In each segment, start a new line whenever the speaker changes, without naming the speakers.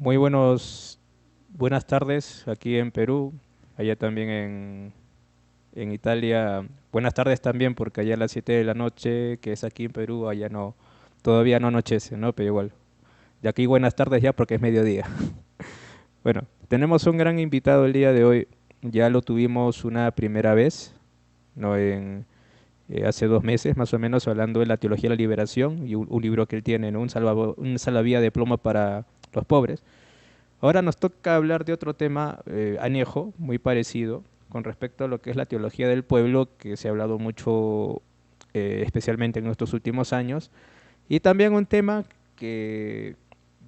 Muy buenas tardes aquí en Perú, allá también en Italia. Buenas tardes también porque allá a las 7 de la noche, que es aquí en Perú, allá no, todavía no anochece, ¿no? Pero igual. Y aquí buenas tardes ya porque es mediodía. Bueno, tenemos un gran invitado el día de hoy. Ya lo tuvimos una primera vez, ¿no? Hace 2 meses más o menos hablando de la teología de la liberación y un libro que él tiene, ¿no? Un salvavía de plomo para los pobres. Ahora nos toca hablar de otro tema añejo, muy parecido, con respecto a lo que es la teología del pueblo, que se ha hablado mucho, especialmente en estos últimos años, y también un tema que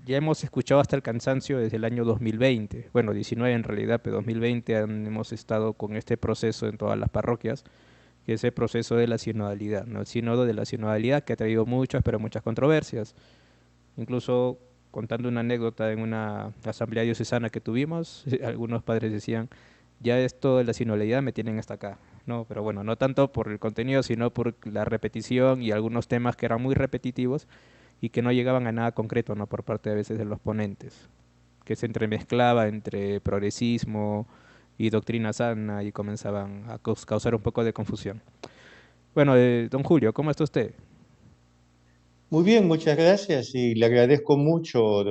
ya hemos escuchado hasta el cansancio desde el año 2020, bueno, 19 en realidad, pero 2020 hemos estado con este proceso en todas las parroquias, que es el proceso de la sinodalidad, ¿no? El sínodo de la sinodalidad que ha traído muchas, pero muchas controversias. Incluso contando una anécdota en una asamblea diocesana que tuvimos, algunos padres decían, ya esto de la sinodalidad me tienen hasta acá. No, pero bueno, no tanto por el contenido, sino por la repetición y algunos temas que eran muy repetitivos y que no llegaban a nada concreto, ¿no? Por parte a veces de los ponentes, que se entremezclaba entre progresismo y doctrina sana y comenzaban a causar un poco de confusión. Bueno, don Julio, ¿cómo está usted?
Muy bien, muchas gracias y le agradezco mucho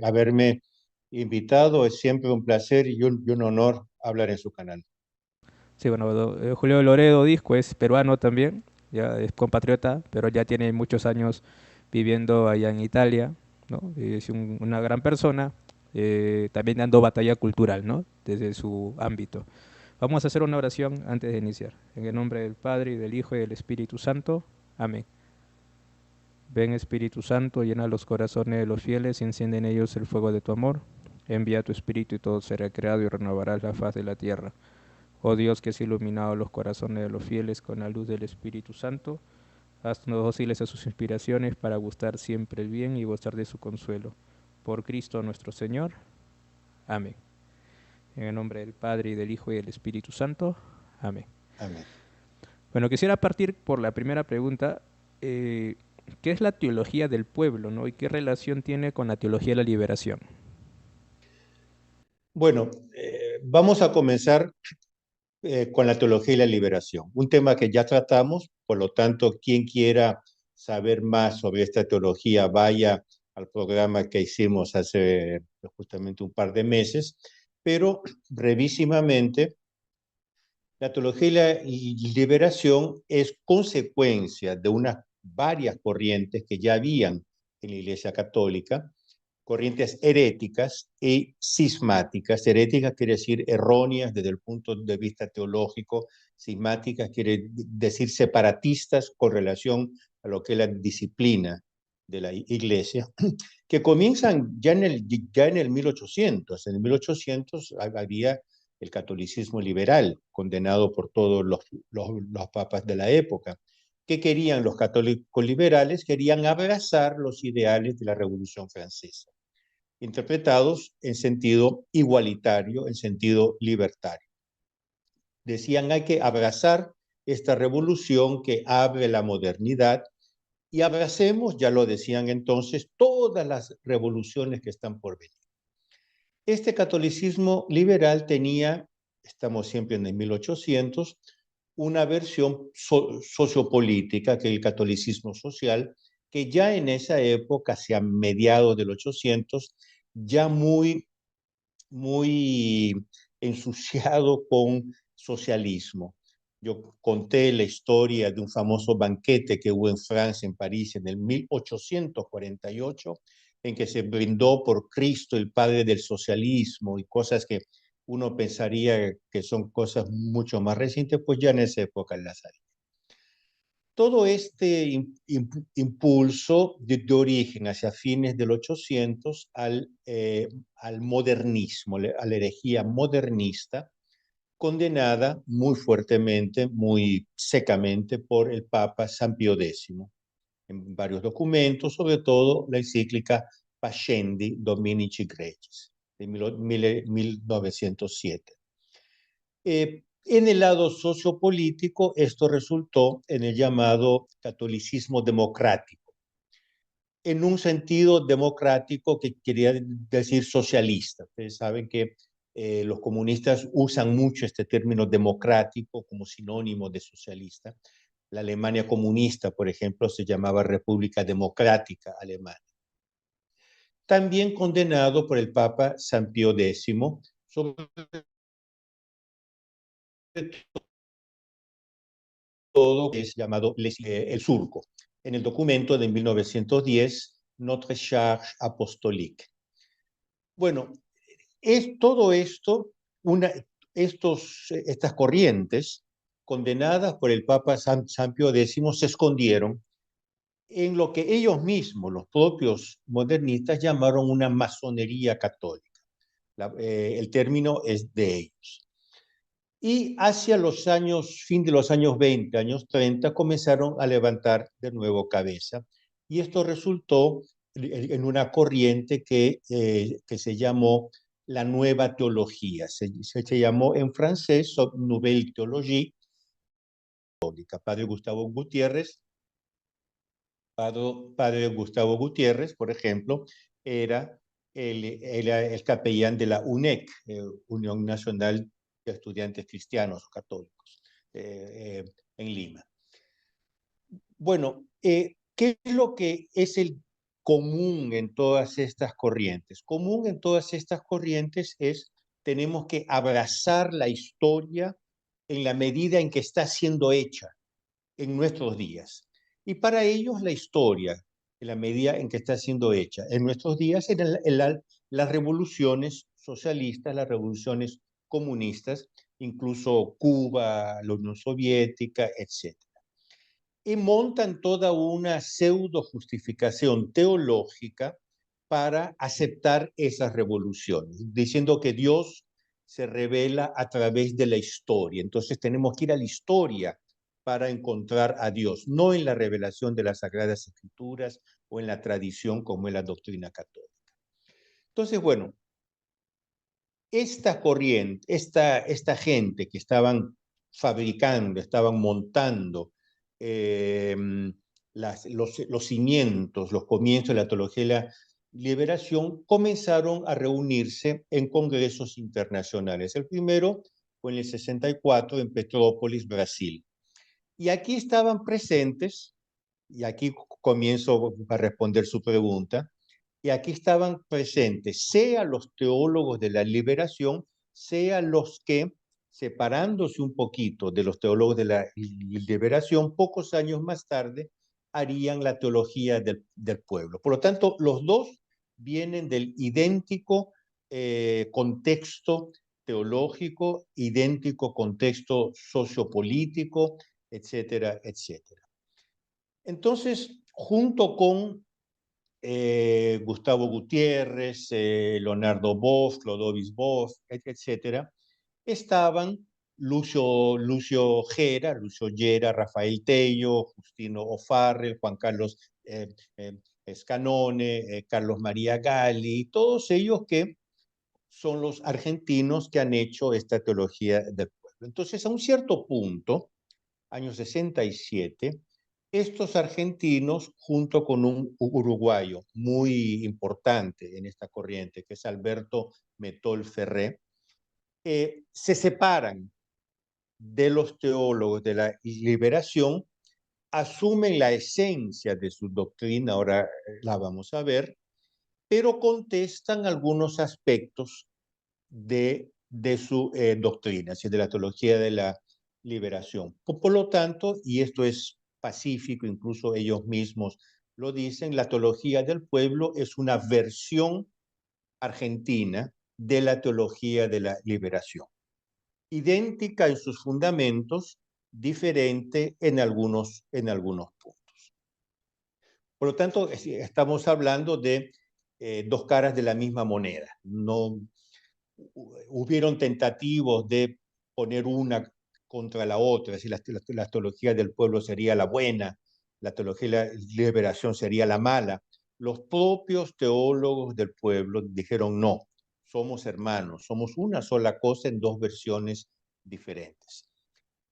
haberme invitado. Es siempre un placer y un honor hablar en su canal.
Sí, bueno, Julio Loredo Disco es peruano también, ya es compatriota, pero ya tiene muchos años viviendo allá en Italia, ¿no? Es una gran persona, también dando batalla cultural, ¿no? Desde su ámbito. Vamos a hacer una oración antes de iniciar. En el nombre del Padre, y del Hijo, y del Espíritu Santo. Amén. Ven Espíritu Santo, llena los corazones de los fieles y enciende en ellos el fuego de tu amor. Envía tu Espíritu y todo será creado y renovarás la faz de la tierra. Oh Dios, que has iluminado los corazones de los fieles con la luz del Espíritu Santo, haznos dóciles a sus inspiraciones para gustar siempre el bien y gozar de su consuelo. Por Cristo nuestro Señor. Amén. En el nombre del Padre, y del Hijo, y del Espíritu Santo. Amén.
Amén.
Bueno, quisiera partir por la primera pregunta. eh, ¿Qué es la teología del pueblo, ¿no? ¿Y qué relación tiene con la teología de la liberación?
Bueno, vamos a comenzar con la teología y la liberación, un tema que ya tratamos, por lo tanto, quien quiera saber más sobre esta teología, vaya al programa que hicimos hace justamente un par de meses, pero brevísimamente. La teología y la liberación es consecuencia de unas varias corrientes que ya habían en la Iglesia Católica, corrientes heréticas y cismáticas. Heréticas quiere decir erróneas desde el punto de vista teológico, cismáticas quiere decir separatistas con relación a lo que es la disciplina de la Iglesia, que comienzan ya en el 1800. En el 1800 había el catolicismo liberal, condenado por todos los papas de la época. ¿Qué querían los católicos liberales? Querían abrazar los ideales de la Revolución Francesa, interpretados en sentido igualitario, en sentido libertario. Decían hay que abrazar esta revolución que abre la modernidad y abracemos, ya lo decían entonces, todas las revoluciones que están por venir. Este catolicismo liberal tenía, estamos siempre en el 1800, una versión sociopolítica, que es el catolicismo social, que ya en esa época, hacia mediados del 800, ya muy ensuciado con socialismo. Yo conté la historia de un famoso banquete que hubo en Francia, en París, en el 1848, en que se brindó por Cristo, el padre del socialismo, y cosas que uno pensaría que son cosas mucho más recientes, pues ya en esa época las hay. Todo este impulso de origen hacia fines del 800 al modernismo, a la herejía modernista, condenada muy fuertemente, muy secamente por el Papa San Pío X, en varios documentos, sobre todo la encíclica Pascendi Dominici Gregis, de 1907. En el lado sociopolítico, esto resultó en el llamado catolicismo democrático. en un sentido democrático que quería decir socialista. Ustedes saben que los comunistas usan mucho este término democrático como sinónimo de socialista. La Alemania comunista, por ejemplo, se llamaba República Democrática Alemana. También condenado por el Papa San Pío X, sobre todo que es llamado el surco, en el documento de 1910, Notre Charge Apostolique. Bueno, es todo esto, estas corrientes condenadas por el Papa San Pío X se escondieron en lo que ellos mismos, los propios modernistas, llamaron una masonería católica. El término es de ellos. Y hacia los años, fin de los años 20, años 30, comenzaron a levantar de nuevo cabeza. Y esto resultó en una corriente que se llamó la nueva teología. Se llamó en francés Nouvelle Théologie. Padre Gustavo Gutiérrez, padre Gustavo Gutiérrez, por ejemplo, era el capellán de la UNEC, Unión Nacional de Estudiantes Cristianos o Católicos, en Lima. Bueno, ¿qué es lo que es el común en todas estas corrientes? Común en todas estas corrientes es tenemos que abrazar la historia en la medida en que está siendo hecha en nuestros días. Y para ellos la historia, en la medida en que está siendo hecha en nuestros días, eran las revoluciones socialistas, las revoluciones comunistas, incluso Cuba, la Unión Soviética, etc. Y montan toda una pseudo justificación teológica para aceptar esas revoluciones, diciendo que Dios se revela a través de la historia. Entonces tenemos que ir a la historia para encontrar a Dios, no en la revelación de las Sagradas Escrituras o en la tradición como en la doctrina católica. Entonces, bueno, esta corriente, esta gente que estaban fabricando, estaban montando eh, los cimientos, los comienzos de la teología de la liberación, comenzaron a reunirse en congresos internacionales. El primero fue en el 64 en Petrópolis, Brasil. Y aquí estaban presentes, y aquí comienzo a responder su pregunta, y aquí estaban presentes, sea los teólogos de la liberación, sea los que, separándose un poquito de los teólogos de la liberación, pocos años más tarde harían la teología del pueblo. Por lo tanto, los dos vienen del idéntico contexto teológico, idéntico contexto sociopolítico, etcétera, etcétera. Entonces, junto con Gustavo Gutiérrez, Leonardo Bosch, Clodovis Bosch, etcétera, estaban Lucio Gera, Rafael Tello, Justino O'Farrell, Juan Carlos Scanone, Carlos María Galli, todos ellos que son los argentinos que han hecho esta teología del pueblo. Entonces, a un cierto punto, año 67, estos argentinos, junto con un uruguayo muy importante en esta corriente, que es Alberto Metol Ferré, se separan de los teólogos de la liberación, asumen la esencia de su doctrina, ahora la vamos a ver, pero contestan algunos aspectos de su doctrina, de la teología de la liberación. Por lo tanto, y esto es pacífico, incluso ellos mismos lo dicen, la teología del pueblo es una versión argentina de la teología de la liberación, idéntica en sus fundamentos, diferente en algunos puntos. Por lo tanto, estamos hablando de dos caras de la misma moneda. No hubieron tentativos de poner una contra la otra, es decir, la teología del pueblo sería la buena, la teología de la liberación sería la mala. Los propios teólogos del pueblo dijeron no, somos hermanos, somos una sola cosa en dos versiones diferentes.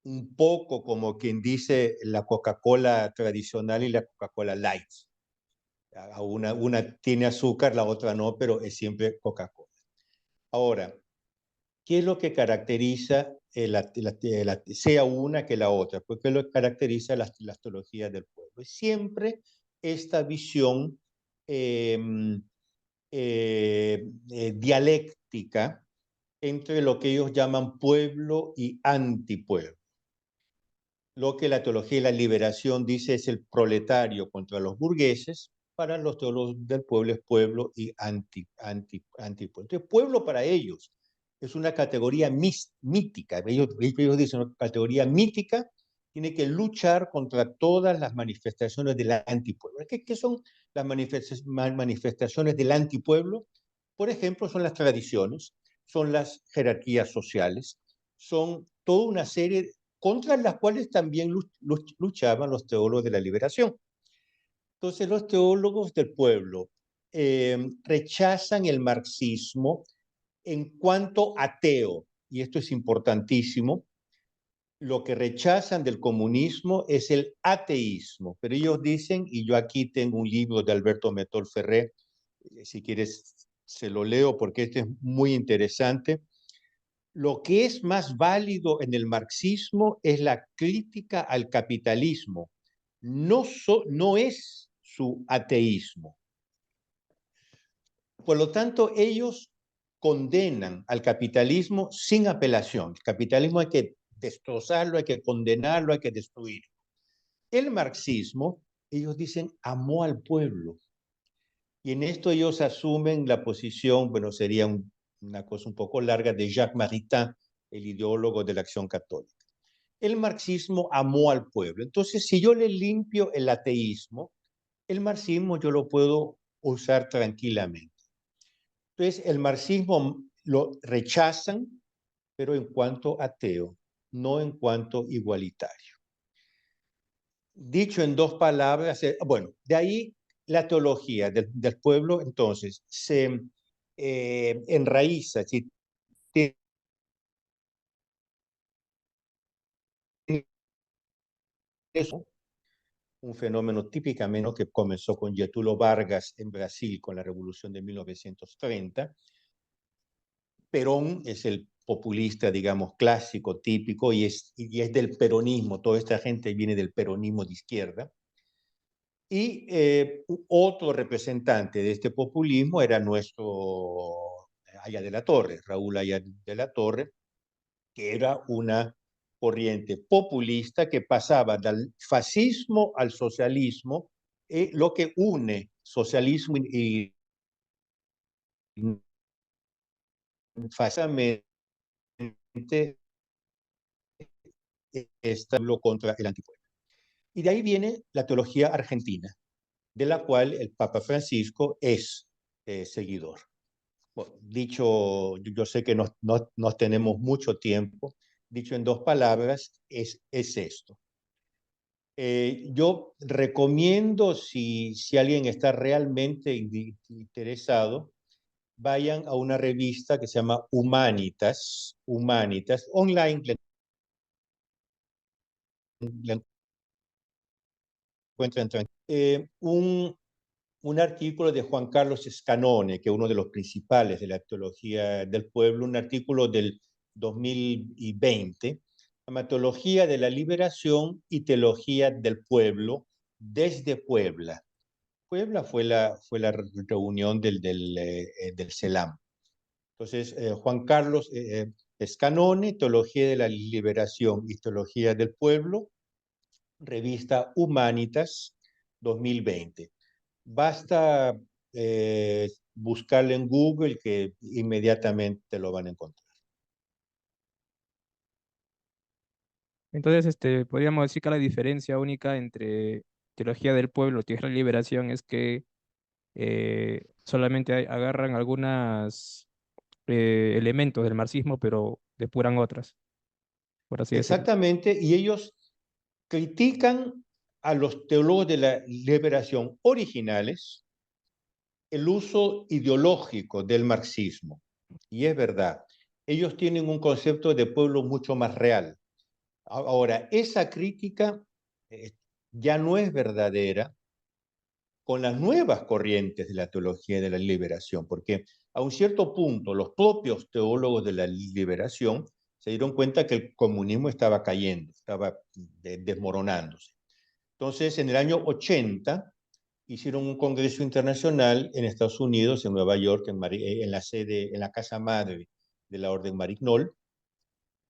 Un poco como quien dice la Coca-Cola tradicional y la Coca-Cola Light. Una tiene azúcar, la otra no, pero es siempre Coca-Cola. Ahora, ¿qué es lo que caracteriza sea una que la otra? Pues, ¿qué es lo que caracteriza las teologías del pueblo? Es siempre esta visión eh, dialéctica entre lo que ellos llaman pueblo y antipueblo. Lo que la teología de la liberación dice es el proletario contra los burgueses, para los teólogos del pueblo es pueblo y antipueblo. Entonces, pueblo para ellos es una categoría mítica. Ellos dicen una categoría mítica, tiene que luchar contra todas las manifestaciones del antipueblo. ¿Qué son las manifestaciones del antipueblo? Por ejemplo, son las tradiciones, son las jerarquías sociales, son toda una serie contra las cuales también luchaban los teólogos de la liberación. Entonces, los teólogos del pueblo rechazan el marxismo en cuanto ateo, y esto es importantísimo. Lo que rechazan del comunismo es el ateísmo, pero ellos dicen, y yo aquí tengo un libro de Alberto Metol Ferré, si quieres se lo leo porque este es muy interesante. Lo que es más válido en el marxismo es la crítica al capitalismo, no es su ateísmo. Por lo tanto, ellos condenan al capitalismo sin apelación. El capitalismo hay que destrozarlo, hay que condenarlo, hay que destruirlo. El marxismo, ellos dicen, amó al pueblo. Y en esto ellos asumen la posición, bueno, sería una cosa un poco larga, de Jacques Maritain, el ideólogo de la Acción Católica. El marxismo amó al pueblo. Entonces, si yo le limpio el ateísmo, el marxismo yo lo puedo usar tranquilamente. Entonces, el marxismo lo rechazan, pero en cuanto ateo, no en cuanto igualitario. Dicho en dos palabras, bueno, de ahí la teología del pueblo, entonces, se enraiza, si tiene eso, un fenómeno típicamente que comenzó con Getúlio Vargas en Brasil con la revolución de 1930. Perón es el populista, digamos, clásico, típico, y es del peronismo. Toda esta gente viene del peronismo de izquierda. Y otro representante de este populismo era nuestro Aya de la Torre, Raúl Aya de la Torre, que era una corriente populista que pasaba del fascismo al socialismo, lo que une socialismo y fascismo establo contra el antipueblo. Y de ahí viene la teología argentina, de la cual el Papa Francisco es seguidor. Bueno, dicho, yo sé que no tenemos mucho tiempo, dicho en dos palabras, es esto. Yo recomiendo, si alguien está realmente interesado, vayan a una revista que se llama Humanitas, online la encuentran. Un artículo de Juan Carlos Scanone, que es uno de los principales de la teología del pueblo, un artículo del 2020, llama Teología de la Liberación y Teología del Pueblo desde Puebla. Puebla fue la reunión del CELAM. Entonces, Juan Carlos Scanone, Teología de la Liberación y Teología del Pueblo, revista Humanitas 2020. Basta buscarle en Google que inmediatamente lo van a encontrar.
Entonces, podríamos decir que la diferencia única entre teología del pueblo y teología de la liberación es que solamente agarran algunos elementos del marxismo, pero depuran otras, por así decirlo.
Exactamente, y ellos critican a los teólogos de la liberación originales el uso ideológico del marxismo. Y es verdad, ellos tienen un concepto de pueblo mucho más real. Ahora, esa crítica ya no es verdadera con las nuevas corrientes de la teología de la liberación, porque a un cierto punto los propios teólogos de la liberación se dieron cuenta que el comunismo estaba cayendo, estaba desmoronándose. Entonces, en el año 80, hicieron un congreso internacional en Estados Unidos, en Nueva York, en la sede, en la casa madre de la Orden Marignol,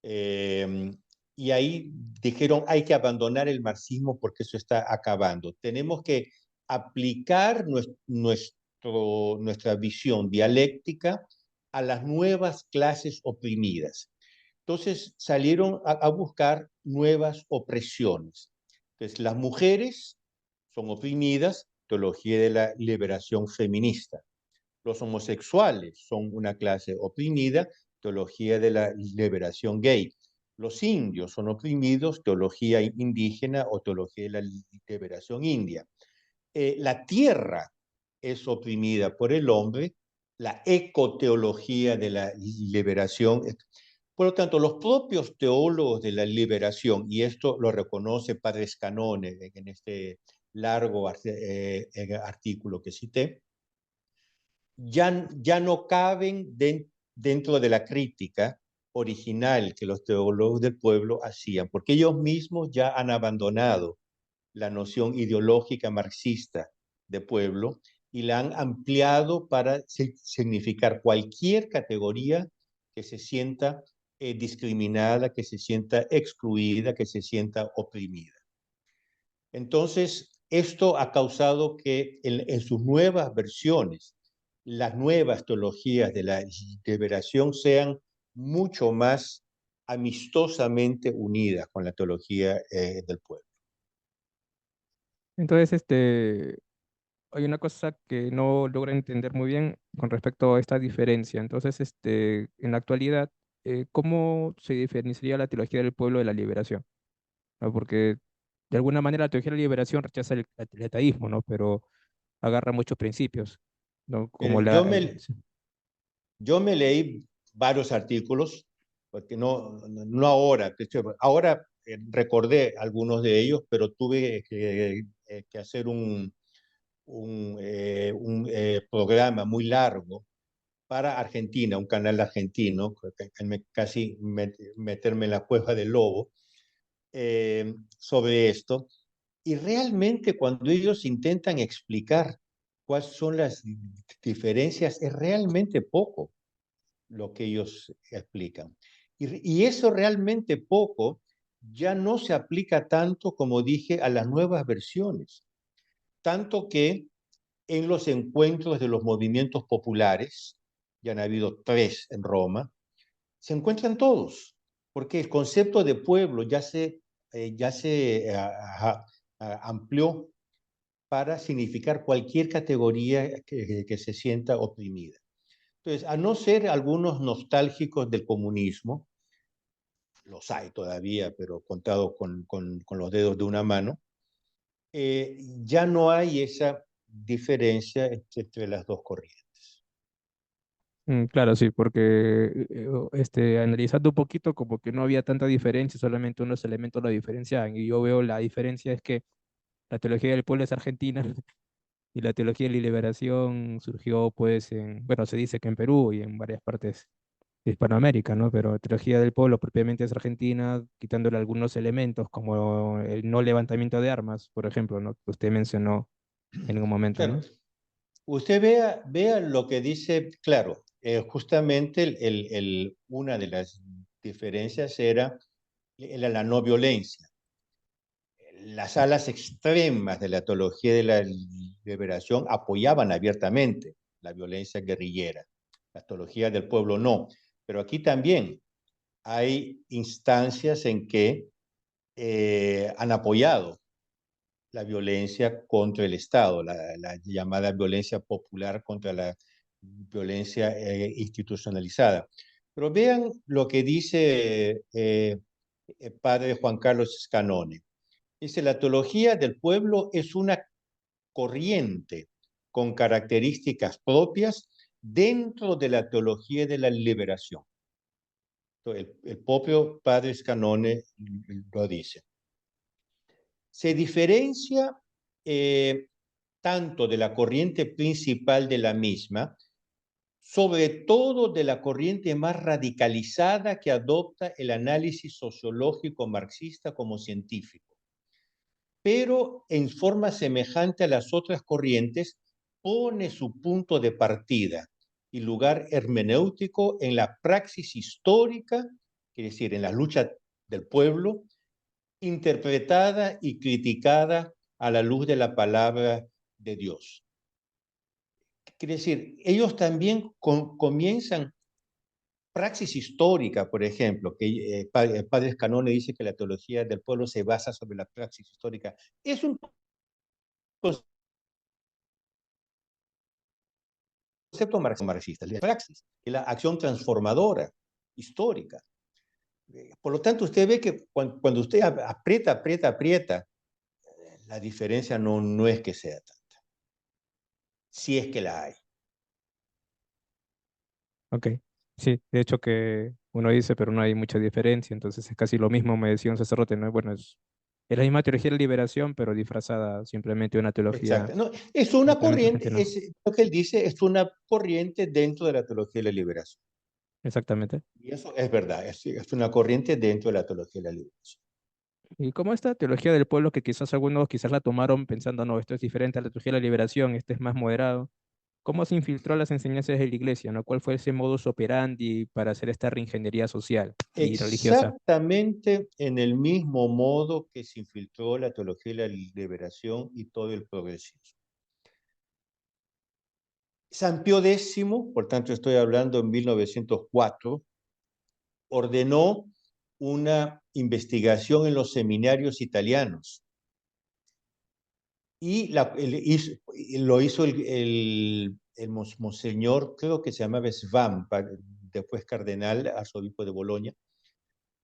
eh, y ahí dijeron, hay que abandonar el marxismo porque eso está acabando. Tenemos que aplicar nuestra visión dialéctica a las nuevas clases oprimidas. Entonces salieron a buscar nuevas opresiones. Entonces las mujeres son oprimidas, teología de la liberación feminista. Los homosexuales son una clase oprimida, teología de la liberación gay. Los indios son oprimidos, teología indígena o teología de la liberación india. La tierra es oprimida por el hombre, la ecoteología de la liberación. Por lo tanto, los propios teólogos de la liberación, y esto lo reconoce Padre Scannone en este largo artículo que cité, ya no caben dentro de la crítica original que los teólogos del pueblo hacían, porque ellos mismos ya han abandonado la noción ideológica marxista de pueblo y la han ampliado para significar cualquier categoría que se sienta discriminada, que se sienta excluida, que se sienta oprimida. Entonces, esto ha causado que en sus nuevas versiones, las nuevas teologías de la liberación sean mucho más amistosamente unidas con la teología del pueblo.
Entonces, hay una cosa que no logro entender muy bien con respecto a esta diferencia. Entonces, en la actualidad, ¿cómo se diferenciaría la teología del pueblo de la liberación? ¿No? Porque de alguna manera la teología de la liberación rechaza el ateísmo, ¿no? Pero agarra muchos principios, ¿no? Como
Mire,
sí.
yo me leí varios artículos, porque no ahora, de hecho, ahora recordé algunos de ellos, pero tuve que hacer un programa muy largo para Argentina, un canal argentino, casi meterme en la cueva del lobo, sobre esto. Y realmente cuando ellos intentan explicar cuáles son las diferencias, es realmente poco lo que ellos explican. Y eso realmente poco ya no se aplica tanto, como dije, a las nuevas versiones. Tanto que en los encuentros de los movimientos populares, ya han habido 3 en Roma, se encuentran todos, porque el concepto de pueblo ya se amplió para significar cualquier categoría que se sienta oprimida. Entonces, a no ser algunos nostálgicos del comunismo, los hay todavía, pero contado con los dedos de una mano, ya no hay esa diferencia entre las dos corrientes.
Claro, sí, porque analizando un poquito como que no había tanta diferencia, solamente unos elementos lo diferenciaban. Y yo veo la diferencia es que la teología del pueblo es argentina y la teología de la liberación surgió pues bueno, se dice que en Perú y en varias partes de Hispanoamérica, ¿no? Pero la teología del pueblo propiamente es argentina, quitándole algunos elementos como el no levantamiento de armas, por ejemplo, ¿no? Que usted mencionó en un momento,
Claro,
¿no?
usted vea lo que dice, claro, justamente una de las diferencias era la no violencia. Las alas extremas de la teología de la liberación apoyaban abiertamente la violencia guerrillera, la teología del pueblo no. Pero aquí también hay instancias en que han apoyado la violencia contra el Estado, la llamada violencia popular contra la violencia institucionalizada. Pero vean lo que dice padre Juan Carlos Scannone. Dice, la teología del pueblo es una corriente con características propias dentro de la teología de la liberación. El propio padre Scannone lo dice. Se diferencia tanto de la corriente principal de la misma, sobre todo de la corriente más radicalizada que adopta el análisis sociológico marxista como científico, pero en forma semejante a las otras corrientes pone su punto de partida y lugar hermenéutico en la praxis histórica, es decir, en la lucha del pueblo, interpretada y criticada a la luz de la palabra de Dios. Quiere decir, ellos también comienzan praxis histórica, por ejemplo, que Padre Escanone dice que la teología del pueblo se basa sobre la praxis histórica. Es un concepto marxista, la praxis, es la acción transformadora, histórica. Por lo tanto, usted ve que cuando usted aprieta, la diferencia no es que sea tanta, si es que la hay.
Ok, sí, de hecho que uno dice, pero no hay mucha diferencia, entonces es casi lo mismo, me decía un sacerdote, ¿no? Bueno, es la misma teología de la liberación, pero disfrazada simplemente una teología
Exacto. No, es una
totalmente
corriente,
urgente, ¿no?
es lo que él dice, es una corriente dentro de la teología de la liberación.
Exactamente.
Y eso es verdad, es una corriente dentro de la teología de la liberación.
Y como esta teología del pueblo, que quizás algunos quizás la tomaron pensando, no, esto es diferente a la teología de la liberación, este es más moderado, ¿cómo se infiltró las enseñanzas de la iglesia, ¿no? ¿Cuál fue ese modus operandi para hacer esta reingeniería social y religiosa?
Exactamente en el mismo modo que se infiltró la teología de la liberación y todo el progresismo. San Pío X, por tanto estoy hablando en 1904, ordenó una investigación en los seminarios italianos y lo hizo el monseñor, creo que se llamaba Svan, después cardenal, arzobispo de Bolonia.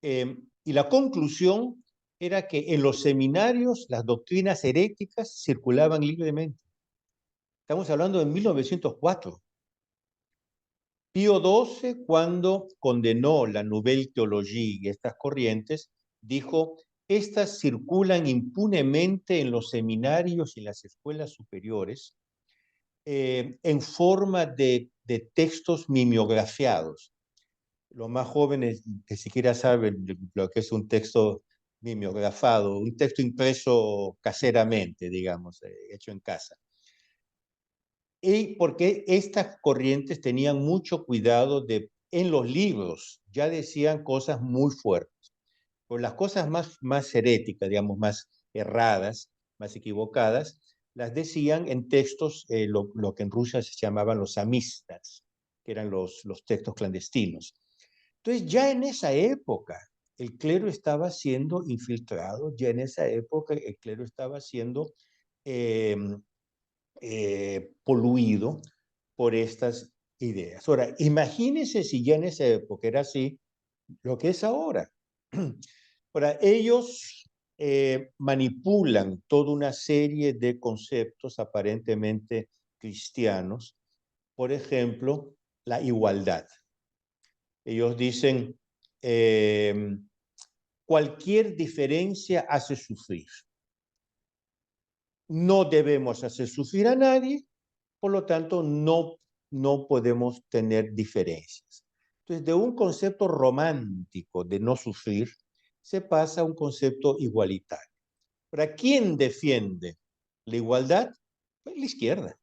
Y la conclusión era que en los seminarios las doctrinas heréticas circulaban libremente. Estamos hablando de 1904. Pío XII, cuando condenó la Nouvelle Théologie y estas corrientes, dijo, estas circulan impunemente en los seminarios y las escuelas superiores en forma de textos mimeografiados. Los más jóvenes ni siquiera saben lo que es un texto mimeografado, un texto impreso caseramente, digamos, hecho en casa. Y porque estas corrientes tenían mucho cuidado de, en los libros, ya decían cosas muy fuertes. Pero las cosas más heréticas, digamos, más erradas, más equivocadas, las decían en textos, lo que en Rusia se llamaban los amistas, que eran los textos clandestinos. Entonces, ya en esa época, el clero estaba siendo infiltrado, ya en esa época el clero estaba siendo eh, poluido por estas ideas. Ahora, imagínense si ya en esa época era así, lo que es ahora. Ahora, ellos manipulan toda una serie de conceptos aparentemente cristianos, por ejemplo, la igualdad. Ellos dicen, cualquier diferencia hace sufrir. No debemos hacer sufrir a nadie, por lo tanto, no podemos tener diferencias. Entonces, de un concepto romántico de no sufrir, se pasa a un concepto igualitario. ¿Para quién defiende la igualdad? Pues la izquierda.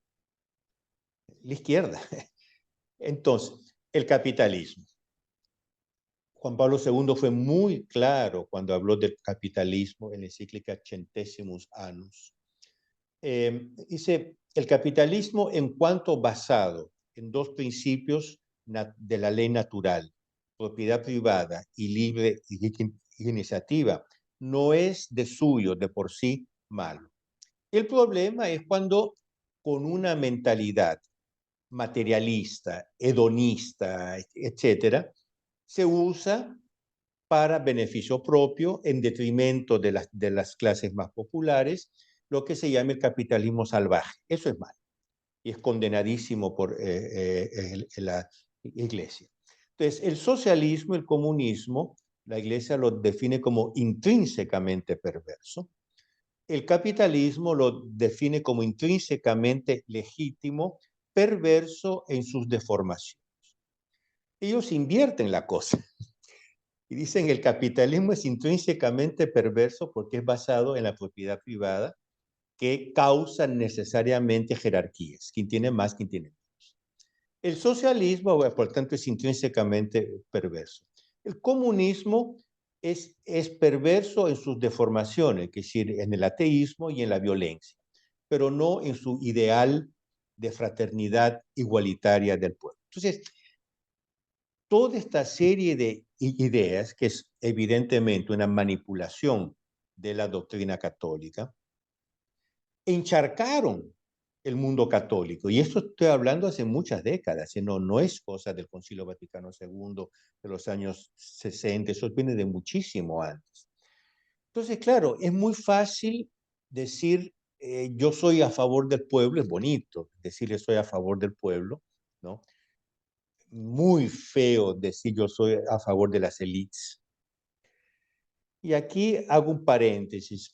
La izquierda. Entonces, el capitalismo. Juan Pablo II fue muy claro cuando habló del capitalismo en la encíclica Centesimus Annus. Dice, el capitalismo en cuanto basado en dos principios de la ley natural, propiedad privada y libre iniciativa, no es de suyo, de por sí, malo. El problema es cuando con una mentalidad materialista, hedonista, etcétera, se usa para beneficio propio en detrimento de las clases más populares, lo que se llama el capitalismo salvaje. Eso es malo y es condenadísimo por la Iglesia. Entonces, el socialismo, el comunismo, la Iglesia lo define como intrínsecamente perverso, El capitalismo lo define como intrínsecamente legítimo, perverso en sus deformaciones. Ellos invierten la cosa y dicen el capitalismo es intrínsecamente perverso porque es basado en la propiedad privada que causa necesariamente jerarquías, quien tiene más, quien tiene menos. El socialismo, bueno, por tanto, es intrínsecamente perverso. El comunismo es perverso en sus deformaciones, es decir, en el ateísmo y en la violencia, pero no en su ideal de fraternidad igualitaria del pueblo. Entonces, toda esta serie de ideas, que es evidentemente una manipulación de la doctrina católica, encharcaron el mundo católico. Y esto estoy hablando hace muchas décadas, no es cosa del Concilio Vaticano II de los años 60, eso viene de muchísimo antes. Entonces, claro, es muy fácil decir yo soy a favor del pueblo, es bonito decirle soy a favor del pueblo, ¿no? Muy feo decir yo soy a favor de las élites. Y aquí hago un paréntesis.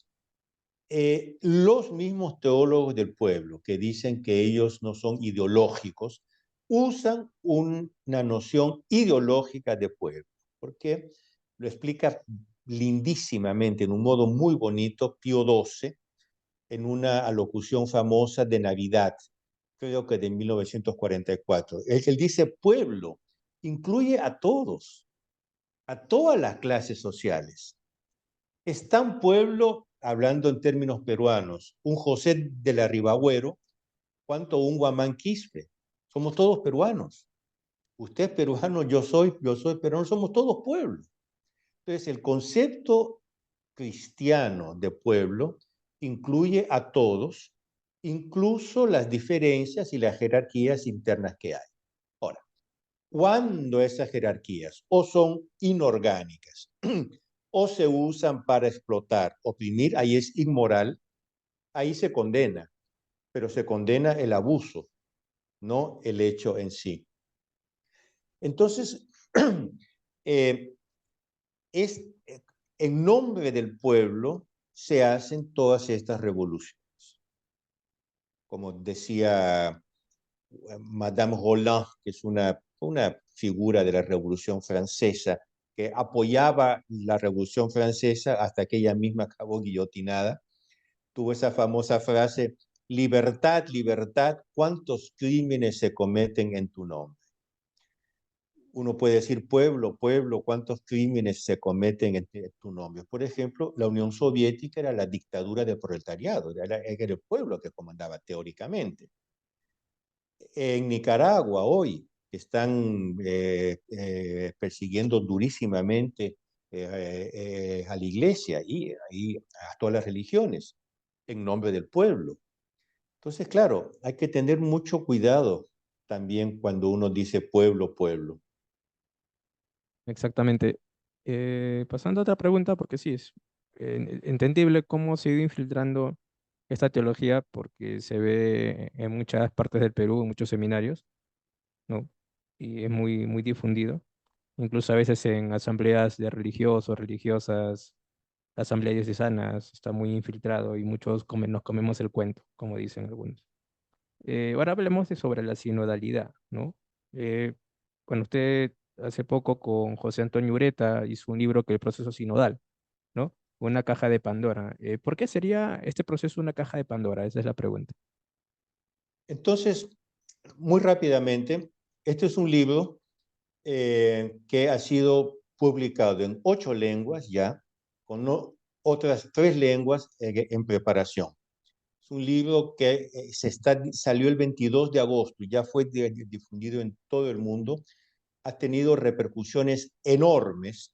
Los mismos teólogos del pueblo que dicen que ellos no son ideológicos, usan una noción ideológica de pueblo, porque lo explica lindísimamente, en un modo muy bonito, Pío XII, en una alocución famosa de Navidad, creo que de 1944. Él dice, pueblo incluye a todos, a todas las clases sociales. Es tan pueblo, hablando en términos peruanos, un José de la Ribagüero, cuanto un Guamán Quispe. Somos todos peruanos. Usted es peruano, yo soy peruano, somos todos pueblos. Entonces, el concepto cristiano de pueblo incluye a todos, incluso las diferencias y las jerarquías internas que hay. Ahora, cuando esas jerarquías o son inorgánicas o se usan para explotar, oprimir, ahí es inmoral, ahí se condena, pero se condena el abuso, no el hecho en sí. Entonces, eh, es en nombre del pueblo se hacen todas estas revoluciones. Como decía Madame Roland, que es una figura de la Revolución Francesa, que apoyaba la Revolución Francesa hasta que ella misma acabó guillotinada, tuvo esa famosa frase, libertad, libertad, ¿cuántos crímenes se cometen en tu nombre? Uno puede decir, pueblo, pueblo, ¿cuántos crímenes se cometen en tu nombre? Por ejemplo, la Unión Soviética era la dictadura del proletariado, era el pueblo que comandaba teóricamente. En Nicaragua hoy están persiguiendo durísimamente a la iglesia y a todas las religiones en nombre del pueblo. Entonces, claro, hay que tener mucho cuidado también cuando uno dice pueblo, pueblo.
Exactamente. Pasando a otra pregunta, porque sí, es entendible cómo se ha ido infiltrando esta teología, porque se ve en muchas partes del Perú, en muchos seminarios, ¿no? Y es muy, muy difundido. Incluso a veces en asambleas de religiosos, religiosas, asambleas diocesanas, está muy infiltrado y muchos nos comemos el cuento, como dicen algunos. Ahora hablemos de sobre la sinodalidad, ¿no? Eh, bueno, usted hace poco con José Antonio Ureta hizo un libro que es el proceso sinodal, ¿no? Una caja de Pandora. ¿Por qué sería este proceso una caja de Pandora? Esa es la pregunta.
Entonces, muy rápidamente, este es un libro que ha sido publicado en 8 lenguas ya, con otras 3 lenguas en preparación. Es un libro que salió el 22 de agosto, ya fue difundido en todo el mundo, ha tenido repercusiones enormes,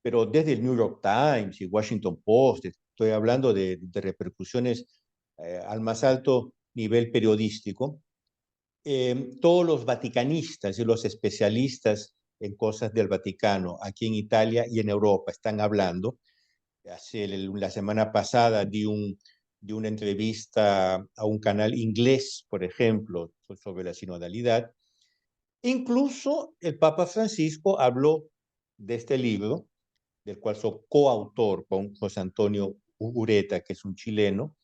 pero desde el New York Times y Washington Post, estoy hablando de repercusiones al más alto nivel periodístico. Todos los vaticanistas y los especialistas en cosas del Vaticano, aquí en Italia y en Europa, están hablando. La semana pasada di una entrevista a un canal inglés, por ejemplo, sobre la sinodalidad. Incluso el Papa Francisco habló de este libro, del cual soy coautor con José Antonio Ureta, que es un chileno.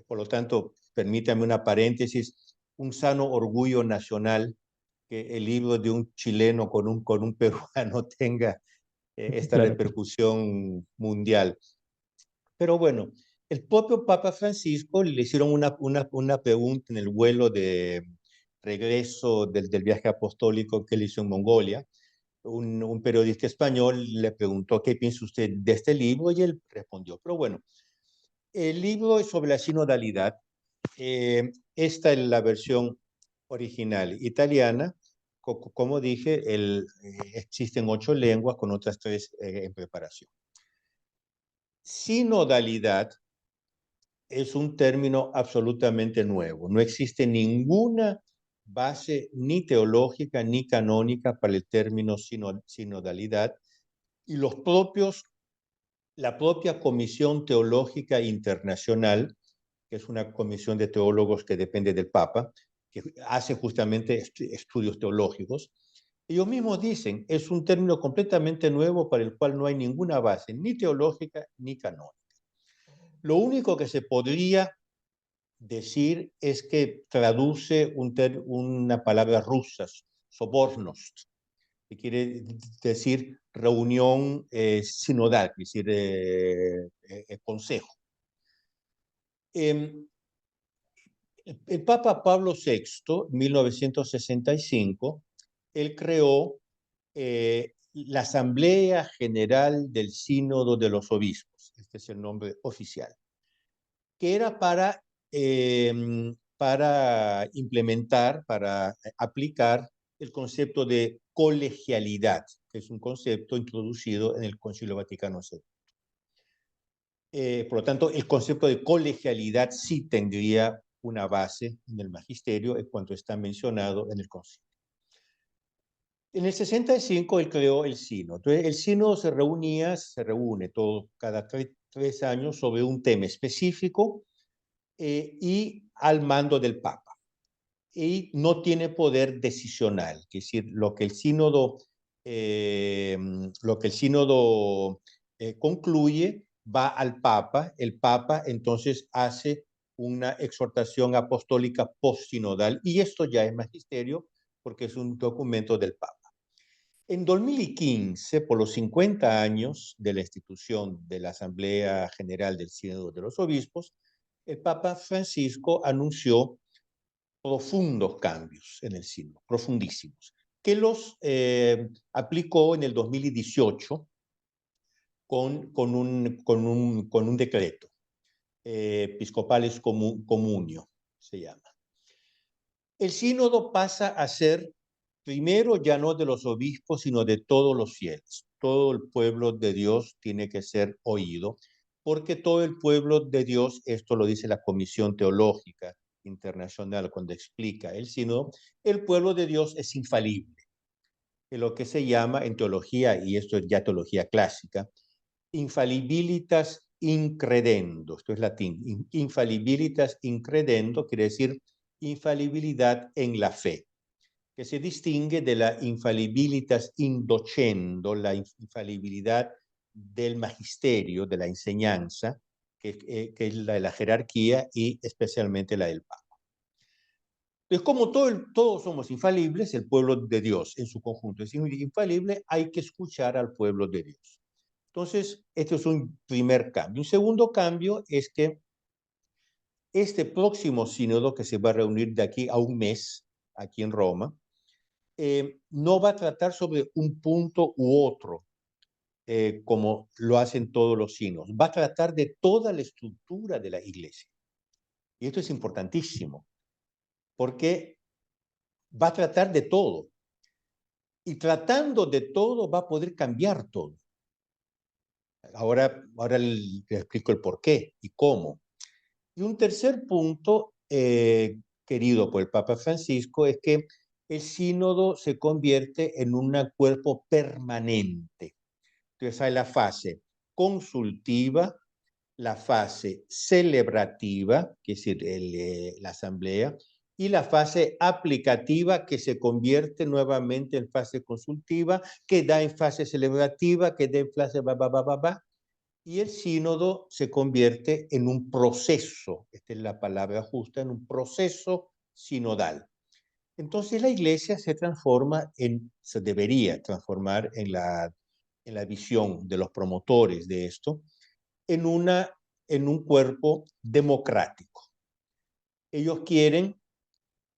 Por lo tanto, permítame una paréntesis, un sano orgullo nacional que el libro de un chileno con un peruano tenga esta
Claro,
repercusión mundial. Pero bueno, el propio Papa Francisco le hicieron una pregunta en el vuelo de regreso del viaje apostólico que él hizo en Mongolia. Un periodista español le preguntó, ¿qué piensa usted de este libro? Y él respondió, pero bueno, el libro es sobre la sinodalidad. Esta es la versión original italiana. Como dije, existen 8 lenguas con otras 3 en preparación. Sinodalidad es un término absolutamente nuevo. No existe ninguna base ni teológica ni canónica para el término sinodalidad, y la propia Comisión Teológica Internacional, que es una comisión de teólogos que depende del Papa, que hace justamente estudios teológicos, ellos mismos dicen, es un término completamente nuevo para el cual no hay ninguna base, ni teológica ni canónica. Lo único que se podría decir es que traduce una palabra rusa, sobornost, que quiere decir reunión sinodal, es decir, consejo. El Papa Pablo VI, 1965, él creó la Asamblea General del Sínodo de los Obispos, este es el nombre oficial, que era para implementar, para aplicar el concepto de colegialidad, que es un concepto introducido en el Concilio Vaticano II. Por lo tanto, el concepto de colegialidad sí tendría una base en el magisterio en cuanto está mencionado en el concilio. En el 65 él creó el sínodo. Entonces, el sínodo se reúne cada 3 años sobre un tema específico y al mando del Papa. Y no tiene poder decisional, es decir, lo que el sínodo concluye va al Papa, el Papa entonces hace una exhortación apostólica postsinodal, y esto ya es magisterio porque es un documento del Papa. En 2015, por los 50 años de la institución de la Asamblea General del Sínodo de los Obispos, el Papa Francisco anunció profundos cambios en el sínodo, profundísimos, que los aplicó en el 2018 con un decreto, Episcopales Communio se llama. El sínodo pasa a ser, primero, ya no de los obispos, sino de todos los fieles. Todo el pueblo de Dios tiene que ser oído, porque todo el pueblo de Dios, esto lo dice la Comisión Teológica Internacional cuando explica el sínodo, el pueblo de Dios es infalible. Es lo que se llama en teología, y esto es ya teología clásica, infalibilitas incredendo, esto es latín, infalibilitas incredendo quiere decir infalibilidad en la fe, que se distingue de la infalibilitas indocendo, la infalibilidad del magisterio, de la enseñanza, que es la de la jerarquía y especialmente la del Papa. Entonces, como todos somos infalibles, el pueblo de Dios en su conjunto es infalible, hay que escuchar al pueblo de Dios. Entonces, este es un primer cambio. Un segundo cambio es que este próximo sínodo, que se va a reunir de aquí a un mes, aquí en Roma, no va a tratar sobre un punto u otro, como lo hacen todos los sínodos. Va a tratar de toda la estructura de la iglesia. Y esto es importantísimo, porque va a tratar de todo. Y tratando de todo, va a poder cambiar todo. Ahora le explico el por qué y cómo. Y un tercer punto, querido por el Papa Francisco, es que el sínodo se convierte en un cuerpo permanente. Entonces hay la fase consultiva, la fase celebrativa, que es decir, la asamblea, y la fase aplicativa, que se convierte nuevamente en fase consultiva, que da en fase celebrativa, que da en fase y el sínodo se convierte en un proceso, esta es la palabra justa, en un proceso sinodal. Entonces la iglesia se transforma se debería transformar en la visión de los promotores de esto, en, en un cuerpo democrático. Ellos quieren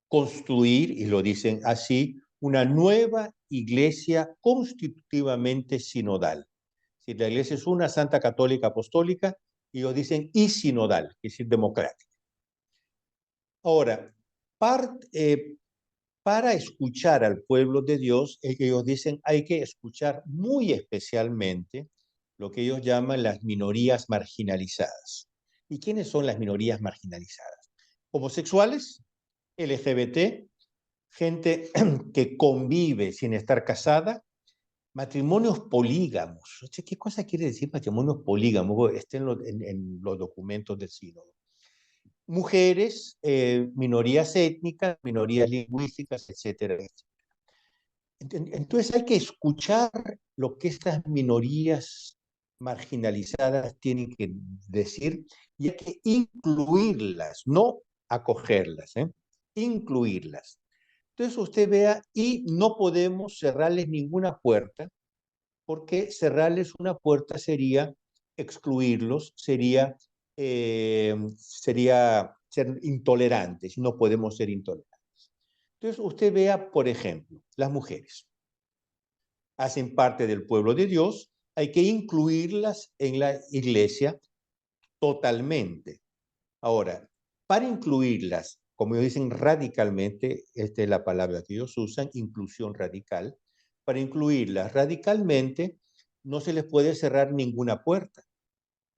construir, y lo dicen así, una nueva iglesia constitutivamente sinodal. Si la iglesia es una santa católica apostólica, ellos dicen y sinodal, es decir, democrática. Ahora, para escuchar al pueblo de Dios, ellos dicen hay que escuchar muy especialmente lo que ellos llaman las minorías marginalizadas. ¿Y quiénes son las minorías marginalizadas? Homosexuales, LGBT, gente que convive sin estar casada, matrimonios polígamos. ¿Qué cosa quiere decir matrimonios polígamos? Está en los documentos del sínodo. Mujeres, minorías étnicas, minorías lingüísticas, etcétera, etcétera. Entonces hay que escuchar lo que estas minorías marginalizadas tienen que decir y hay que incluirlas, no acogerlas, ¿eh? Incluirlas. Entonces usted vea, y no podemos cerrarles ninguna puerta, porque cerrarles una puerta sería excluirlos, sería ser intolerantes, no podemos ser intolerantes. Entonces usted vea, por ejemplo, las mujeres hacen parte del pueblo de Dios, hay que incluirlas en la iglesia totalmente. Ahora, para incluirlas, como dicen radicalmente, esta es la palabra que ellos usan, inclusión radical, para incluirlas radicalmente no se les puede cerrar ninguna puerta.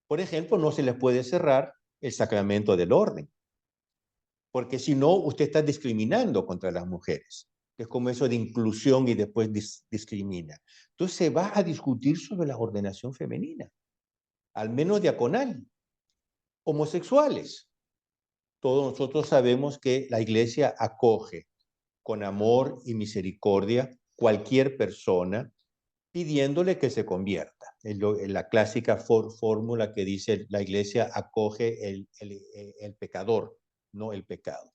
Por ejemplo, no se les puede cerrar el sacramento del orden, porque si no, usted está discriminando contra las mujeres. Es como eso de inclusión y después discrimina. Entonces se va a discutir sobre la ordenación femenina, al menos diaconal. Homosexuales. Todos nosotros sabemos que la iglesia acoge con amor y misericordia cualquier persona pidiéndole que se convierta. Es la clásica fórmula que dice la iglesia acoge el pecador, no el pecado.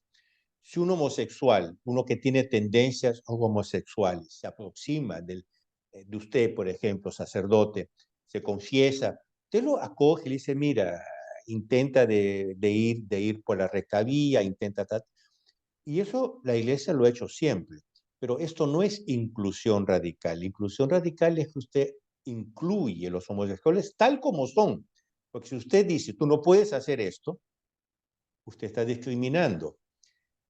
Si un homosexual, uno que tiene tendencias homosexuales, se aproxima de usted, por ejemplo, sacerdote, se confiesa, usted lo acoge y le dice, mira, intenta de ir por la recta vía, intenta... Y eso la iglesia lo ha hecho siempre. Pero esto no es inclusión radical. La inclusión radical es que usted incluye a los homosexuales tal como son. Porque si usted dice, tú no puedes hacer esto, usted está discriminando.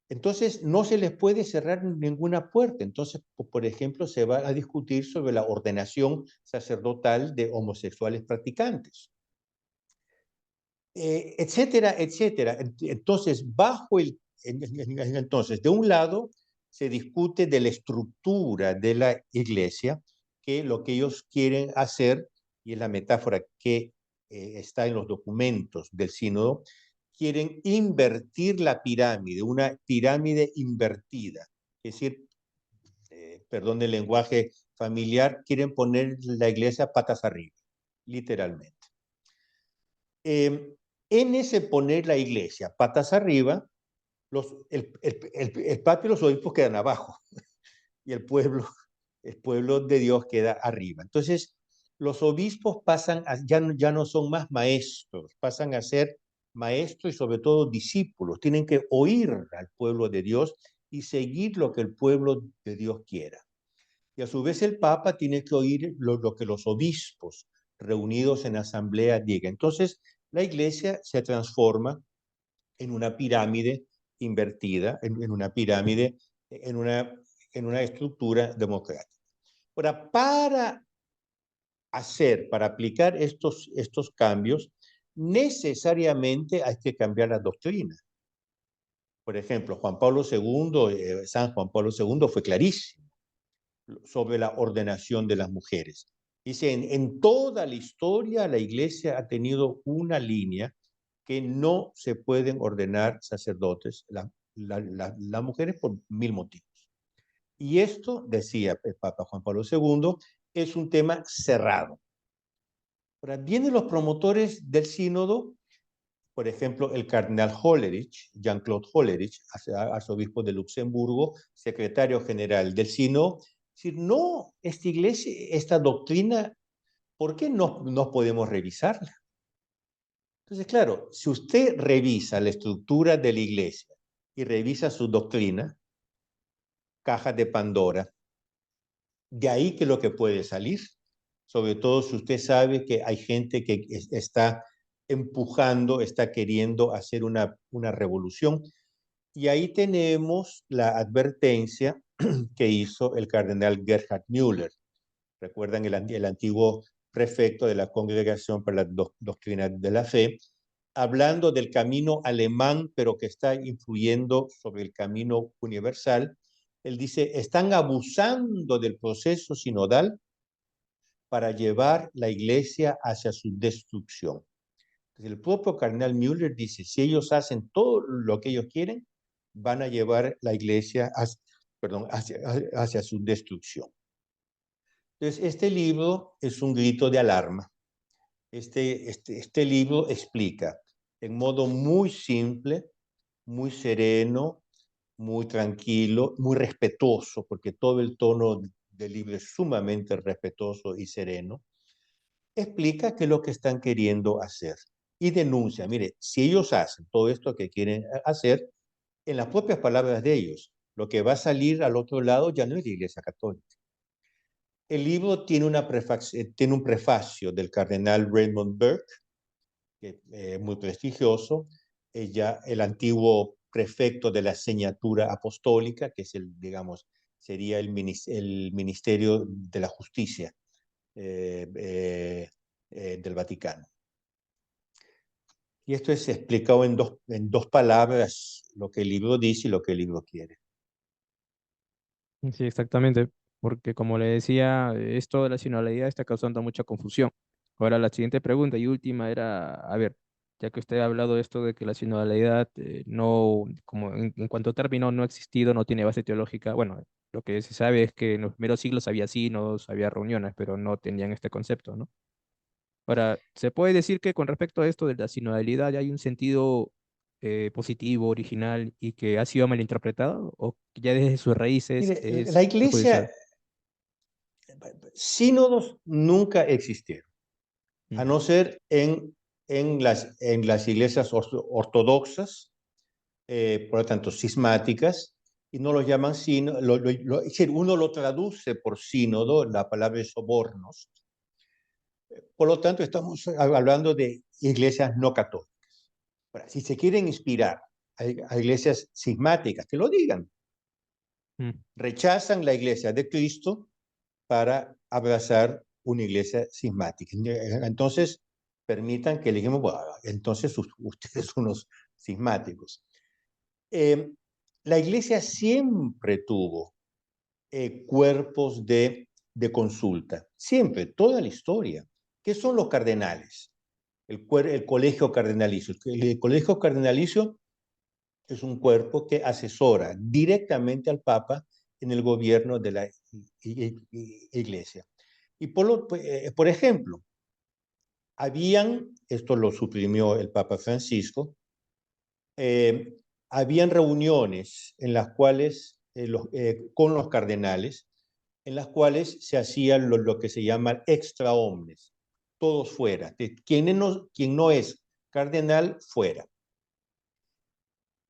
Entonces, no se les puede cerrar ninguna puerta. Entonces, por ejemplo, se va a discutir sobre la ordenación sacerdotal de homosexuales practicantes, etcétera, etcétera. Entonces, entonces, de un lado, se discute de la estructura de la iglesia, que lo que ellos quieren hacer, y es la metáfora que está en los documentos del sínodo, quieren invertir la pirámide, una pirámide invertida. Es decir, perdón el lenguaje familiar, quieren poner la iglesia patas arriba, literalmente. En ese poner la iglesia patas arriba, el papa y los obispos quedan abajo y el pueblo de Dios queda arriba. Entonces, los obispos ya no son más maestros, pasan a ser maestros y sobre todo discípulos. Tienen que oír al pueblo de Dios y seguir lo que el pueblo de Dios quiera. Y a su vez el Papa tiene que oír lo que los obispos reunidos en asamblea digan. Entonces, la iglesia se transforma en una pirámide invertida, en una pirámide, en una, en una estructura democrática. Ahora, para aplicar estos cambios, necesariamente hay que cambiar la doctrina. Por ejemplo, San Juan Pablo II fue clarísimo sobre la ordenación de las mujeres. Dice, en toda la historia la iglesia ha tenido una línea que no se pueden ordenar sacerdotes, las mujeres por mil motivos. Y esto, decía el Papa Juan Pablo II, es un tema cerrado. Ahora, vienen los promotores del sínodo, por ejemplo, el cardenal Hollerich, Jean-Claude Hollerich, arzobispo de Luxemburgo, secretario general del sínodo, decir, no, esta iglesia, esta doctrina, ¿por qué no podemos revisarla? Entonces, claro, si usted revisa la estructura de la iglesia y revisa su doctrina, caja de Pandora, de ahí que lo que puede salir, sobre todo si usted sabe que hay gente que está empujando, está queriendo hacer una revolución. Y ahí tenemos la advertencia que hizo el cardenal Gerhard Müller. Recuerdan el antiguo prefecto de la Congregación para la Doctrina de la Fe, hablando del camino alemán, pero que está influyendo sobre el camino universal. Él dice, están abusando del proceso sinodal para llevar la iglesia hacia su destrucción. Entonces, el propio cardenal Müller dice, si ellos hacen todo lo que ellos quieren, van a llevar la iglesia hacia su destrucción. Entonces, este libro es un grito de alarma. Este libro explica en modo muy simple, muy sereno, muy tranquilo, muy respetuoso, porque todo el tono del libro es sumamente respetuoso y sereno, explica qué es lo que están queriendo hacer y denuncia, mire, si ellos hacen todo esto que quieren hacer, en las propias palabras de ellos, lo que va a salir al otro lado ya no es la Iglesia Católica. El libro tiene un prefacio del cardenal Raymond Burke, que es muy prestigioso, ya el antiguo prefecto de la Señatura Apostólica, que es digamos, sería el Ministerio de la Justicia eh, eh, del Vaticano. Y esto es explicado en dos palabras, lo que el libro dice y lo que el libro quiere.
Sí, exactamente, porque como le decía, esto de la sinodalidad está causando mucha confusión. Ahora, la siguiente pregunta y última era, a ver, ya que usted ha hablado de esto de que la sinodalidad no, como en cuanto a término, no ha existido, no tiene base teológica, bueno, lo que se sabe es que en los primeros siglos había sínodos, había reuniones, pero no tenían este concepto, ¿no? Ahora, ¿se puede decir que con respecto a esto de la sinodalidad hay un sentido positivo, original y que ha sido malinterpretado o que ya desde sus raíces
Mire, la
es
iglesia,
perjudicial?
sínodos nunca existieron, a
Mm.
no ser en las iglesias ortodoxas, por lo tanto, cismáticas, y no lo llaman sínodo, es decir, uno lo traduce por sínodo, la palabra es sobornos. Por lo tanto, estamos hablando de iglesias no católicas. Ahora, si se quieren inspirar a iglesias cismáticas, que lo digan.
Mm.
Rechazan la iglesia de Cristo para abrazar una iglesia cismática. Entonces, permitan que le digamos, bueno, entonces ustedes son unos cismáticos. Eh, la iglesia siempre tuvo cuerpos de consulta, siempre, toda la historia. ¿Qué son los cardenales? El colegio cardenalicio. El colegio cardenalicio es un cuerpo que asesora directamente al Papa en el gobierno de la iglesia. Y por ejemplo, esto lo suprimió el Papa Francisco, eh, habían reuniones en las cuales, con los cardenales, en las cuales se hacían lo que se llama extra omnes, todos fuera. Quien no es cardenal, fuera.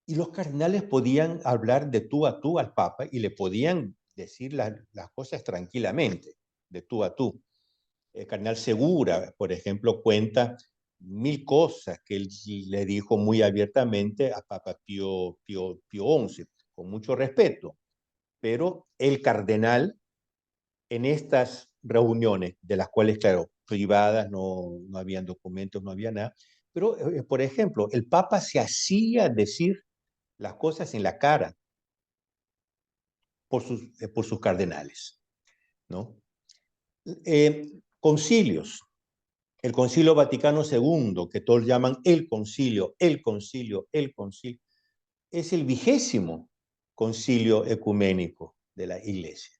Y los cardenales podían hablar de tú a tú al Papa y le podían decir las cosas tranquilamente, de tú a tú. El cardenal Segura, por ejemplo, cuenta mil cosas que él le dijo muy abiertamente a Papa Pío XI, con mucho respeto. Pero el cardenal, en estas reuniones, de las cuales, claro, privadas, no habían documentos, no había nada, pero, por ejemplo, el Papa se hacía decir las cosas en la cara por sus cardenales, ¿no? Concilios. El Concilio Vaticano II, que todos llaman el concilio, es el 20º concilio ecuménico de la Iglesia.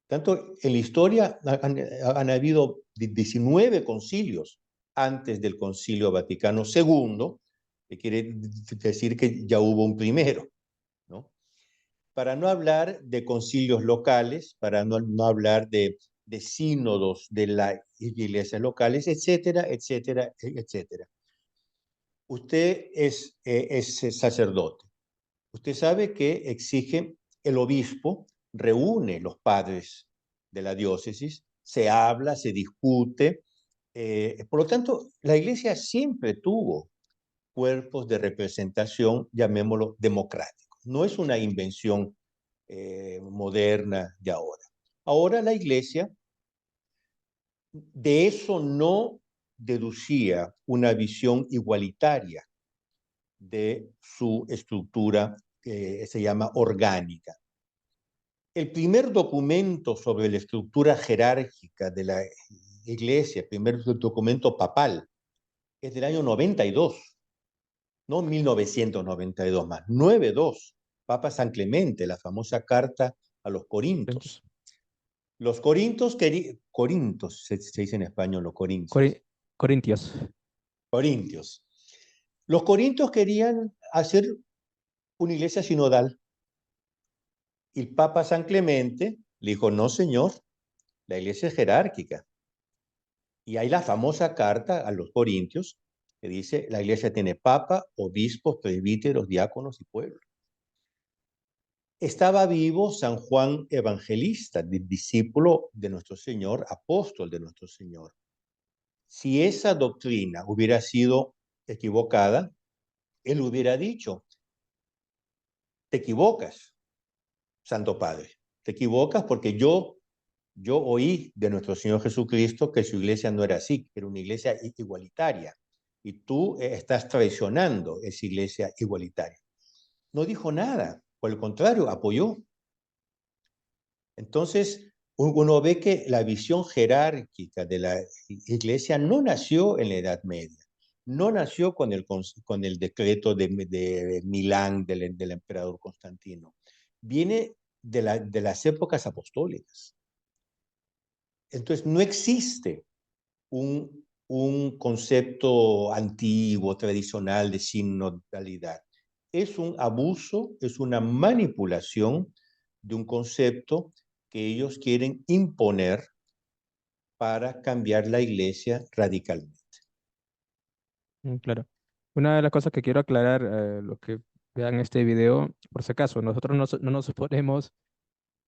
Tanto en la historia han habido 19 concilios antes del Concilio Vaticano II, que quiere decir que ya hubo un primero, ¿no? Para no hablar de concilios locales, para no hablar de sínodos de las iglesias locales, etcétera, etcétera, etcétera. Usted es sacerdote. Usted sabe que exige el obispo, reúne los padres de la diócesis, se habla, se discute. Por lo tanto, la iglesia siempre tuvo cuerpos de representación, llamémoslo democráticos. No es una invención moderna de ahora. Ahora la iglesia de eso no deducía una visión igualitaria de su estructura que se llama orgánica. El primer documento sobre la estructura jerárquica de la iglesia, el primer documento papal, es del año 92, no 1992 más, 92, Papa San Clemente, la famosa carta a los Corintos.
Entonces,
Los Corintos, Corintos se dice en español, los
Cori-
corintios.
Corintios.
Corintios. Los corintios querían hacer una iglesia sinodal. Y el Papa San Clemente le dijo, no señor, la iglesia es jerárquica. Y hay la famosa carta a los corintios que dice, la iglesia tiene papa, obispos, presbíteros, diáconos y pueblo. Estaba vivo San Juan Evangelista, discípulo de nuestro Señor, apóstol de nuestro Señor. Si esa doctrina hubiera sido equivocada, él hubiera dicho, te equivocas, Santo Padre, te equivocas porque yo oí de nuestro Señor Jesucristo que su iglesia no era así, que era una iglesia igualitaria. Y tú estás traicionando esa iglesia igualitaria. No dijo nada, por el contrario, apoyó. Entonces, uno ve que la visión jerárquica de la iglesia no nació en la Edad Media, no nació con el decreto de Milán del emperador Constantino, viene de las épocas apostólicas. Entonces, no existe un concepto antiguo, tradicional de sinodalidad. Es un abuso, es una manipulación de un concepto que ellos quieren imponer para cambiar la iglesia radicalmente.
Claro. Una de las cosas que quiero aclarar, los que vean este video, por si acaso, nosotros no nos oponemos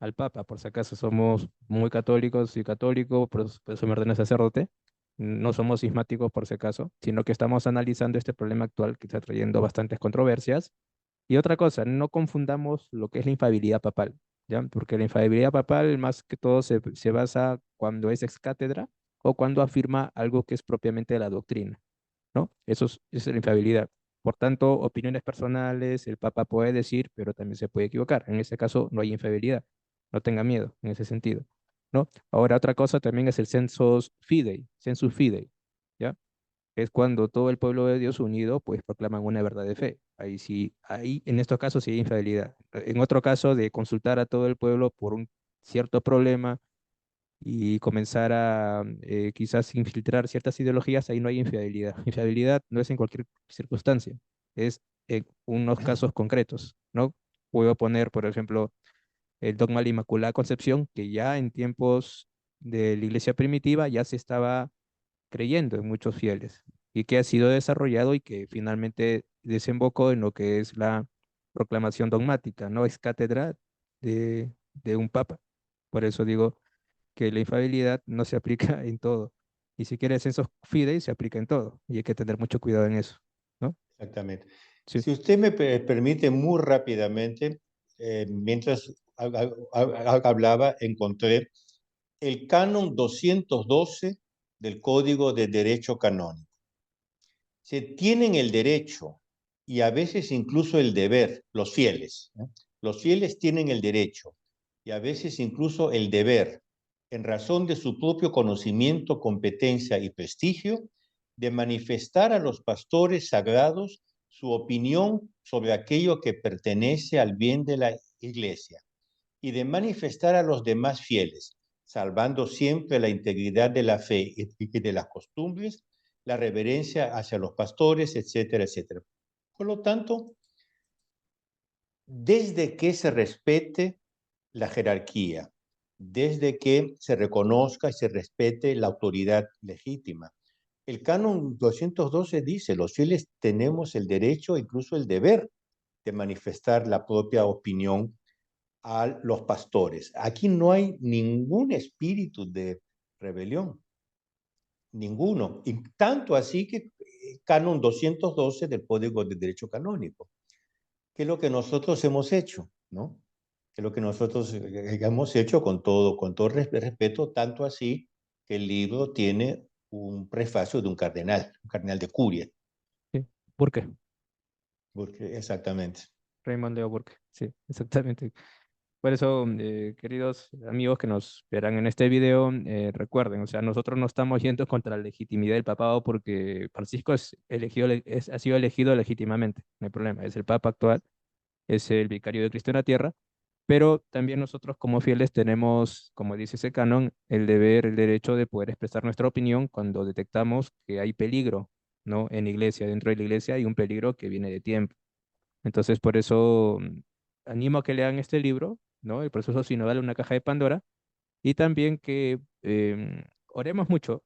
al Papa, por si acaso somos muy católicos y católico, por eso me ordené sacerdote. No somos cismáticos por si acaso, sino que estamos analizando este problema actual que está trayendo bastantes controversias. Y otra cosa, no confundamos lo que es la infalibilidad papal, ¿ya? Porque la infalibilidad papal más que todo se basa cuando es ex cátedra o cuando afirma algo que es propiamente de la doctrina, ¿no? Eso es la infalibilidad. Por tanto, opiniones personales, el Papa puede decir, pero también se puede equivocar. En ese caso, no hay infalibilidad. No tenga miedo en ese sentido, ¿no? Ahora, otra cosa también es el sensus fidei, ¿ya? Es cuando todo el pueblo de Dios unido, pues proclaman una verdad de fe. Ahí sí, ahí en estos casos sí hay infidelidad. En otro caso, de consultar a todo el pueblo por un cierto problema y comenzar a quizás infiltrar ciertas ideologías, ahí no hay infidelidad. Infidelidad no es en cualquier circunstancia, es en unos casos concretos, ¿no? Puedo poner, por ejemplo, el dogma de la Inmaculada Concepción, que ya en tiempos de la iglesia primitiva ya se estaba creyendo en muchos fieles y que ha sido desarrollado y que finalmente desembocó en lo que es la proclamación dogmática, no es cátedra de un papa. Por eso digo que la infalibilidad no se aplica en todo. Y si quieres sensus fidei, se aplica en todo. Y hay que tener mucho cuidado en eso, ¿no?
Exactamente.
Sí,
Si usted me permite muy rápidamente, mientras hablaba, encontré el canon 212 del Código de Derecho Canónico. Se tienen el derecho y a veces incluso el deber, los fieles. ¿No? Los fieles tienen el derecho y a veces incluso el deber, en razón de su propio conocimiento, competencia y prestigio, de manifestar a los pastores sagrados su opinión sobre aquello que pertenece al bien de la iglesia, y de manifestar a los demás fieles, salvando siempre la integridad de la fe y de las costumbres, la reverencia hacia los pastores, etcétera, etcétera. Por lo tanto, desde que se respete la jerarquía, desde que se reconozca y se respete la autoridad legítima. El canon 212 dice, los fieles tenemos el derecho, incluso el deber, de manifestar la propia opinión a los pastores. Aquí no hay ningún espíritu de rebelión, ninguno. Y tanto así que canon 212 del Código de Derecho Canónico, que es lo que nosotros hemos hecho, ¿no? Que es lo que nosotros hemos hecho con todo respeto, tanto así que el libro tiene un prefacio de un cardenal de Curia.
Sí. ¿Por qué?
Porque, exactamente.
Raymond Leo Burke. Sí, exactamente. Por eso, queridos amigos que nos verán en este video, recuerden, o sea, nosotros no estamos yendo contra la legitimidad del papado porque Francisco es elegido, ha sido elegido legítimamente, no hay problema, es el papa actual, es el vicario de Cristo en la tierra, pero también nosotros como fieles tenemos, como dice ese canon, el deber, el derecho de poder expresar nuestra opinión cuando detectamos que hay peligro, ¿no? En la iglesia, dentro de la iglesia hay un peligro que viene de tiempo. Entonces, por eso animo a que lean este libro, ¿no? El proceso sinodal, una caja de Pandora, y también que oremos mucho,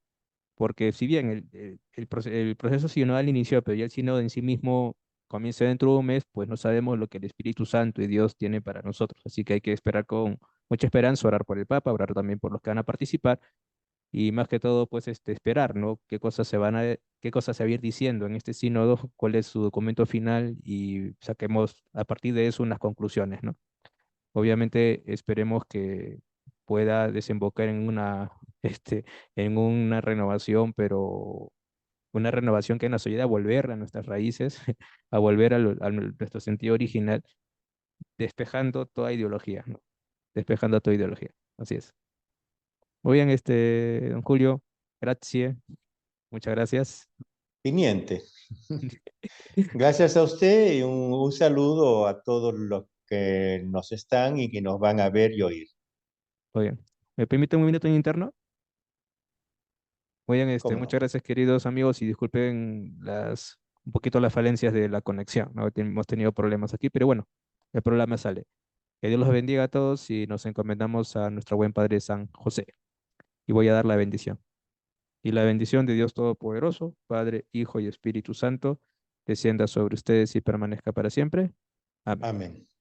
porque si bien el proceso sinodal inició, pero ya el sínodo en sí mismo comienza dentro de un mes, pues no sabemos lo que el Espíritu Santo y Dios tiene para nosotros. Así que hay que esperar con mucha esperanza, orar por el Papa, orar también por los que van a participar y más que todo, pues esperar, ¿no? Qué cosas se va a ir diciendo en este sínodo, cuál es su documento final y saquemos a partir de eso unas conclusiones, ¿no? Obviamente esperemos que pueda desembocar en en una renovación, pero una renovación que nos ayude a volver a nuestras raíces, a volver nuestro sentido original, despejando toda ideología, ¿no? Despejando toda ideología. Así es. Muy bien, don Julio, gracias. Muchas gracias.
Teniente, gracias a usted y un saludo a todos los que nos están y que nos van a ver y oír.
Muy bien. ¿Me permite un minuto en interno? Muy bien,
¿Cómo
muchas
no?
gracias, queridos amigos, y disculpen un poquito las falencias de la conexión, ¿no? Hemos tenido problemas aquí, pero bueno, el programa sale. Que Dios los bendiga a todos y nos encomendamos a nuestro buen Padre San José. Y voy a dar la bendición. Y la bendición de Dios Todopoderoso, Padre, Hijo y Espíritu Santo, descienda sobre ustedes y permanezca para siempre. Amén.
Amén.